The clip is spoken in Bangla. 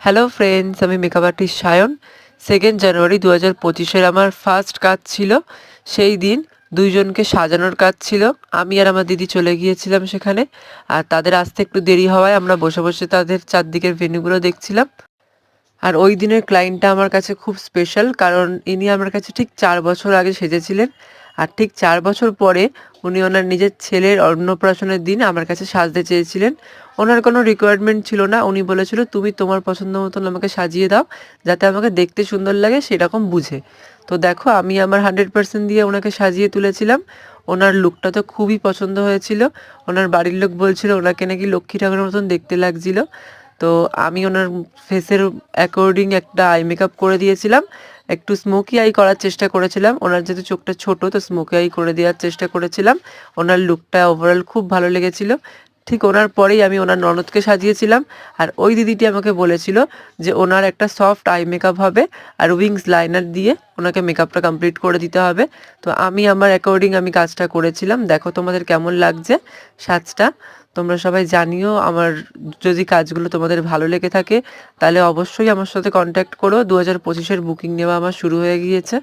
হ্যালো ফ্রেন্ডস, আমি মেকআপ আর্টিস্ট সায়ন। 2nd জানুয়ারি 2025-এর আমার ফার্স্ট কাজ ছিল। সেই দিন দুইজনকে সাজানোর কাজ ছিল। আমি আর আমার দিদি চলে গিয়েছিলাম সেখানে। আর তাদের আসতে একটু দেরি হওয়ায় আমরা বসে বসে তাদের চারদিকের ভেন্যুগুলো দেখছিলাম। আর ওই দিনের ক্লায়েন্টটা আমার কাছে খুব স্পেশাল, কারণ ইনি আমার কাছে ঠিক 4 বছর আগে সেজেছিলেন। আর ঠিক 4 বছর পরে উনি ওনার নিজের ছেলের অন্নপ্রাশনের দিন আমার কাছে সাজতে চেয়েছিলেন। ওনার কোনো রিকোয়ারমেন্ট ছিল না, উনি বলেছিল তুমি তোমার পছন্দ মতন আমাকে সাজিয়ে দাও, যাতে আমাকে দেখতে সুন্দর লাগে সেরকম বুঝে। তো দেখো, আমি আমার 100% দিয়ে ওনাকে সাজিয়ে তুলেছিলাম। ওনার লুকটা তো খুবই পছন্দ হয়েছিল। ওনার বাড়ির লোক বলছিল ওনাকে নাকি লক্ষ্মী ঠাকুরের মতন দেখতে লাগছিল। তো আমি ওনার ফেসের অ্যাকর্ডিং একটা আই মেকআপ করে দিয়েছিলাম। একটু স্মোকি আই করার চেষ্টা করেছিলাম। ওনার যেহেতু চোখটা ছোট, তো স্মোকি আই করে দেওয়ার চেষ্টা করেছিলাম। ওনার লুকটা ওভারঅল খুব ভালো লেগেছিল। ঠিক ওনার পরেই আমি ওনার ননদকে সাজিয়েছিলাম। আর ওই দিদিটি আমাকে বলেছিল যে ওনার একটা সফট আই মেকআপ হবে আর উইংস লাইনার দিয়ে ওনাকে মেকআপটা কমপ্লিট করে দিতে হবে। তো আমি আমার অ্যাকর্ডিং আমি কাজটা করেছিলাম। দেখো তোমাদের কেমন লাগছে সাজটা, তোমরা সবাই জানিও। আমার যদি কাজগুলো তোমাদের ভালো লেগে থাকে তাহলে অবশ্যই আমার সাথে কন্ট্যাক্ট করো। 2025-এর বুকিং নেওয়া আমার শুরু হয়ে গিয়েছে।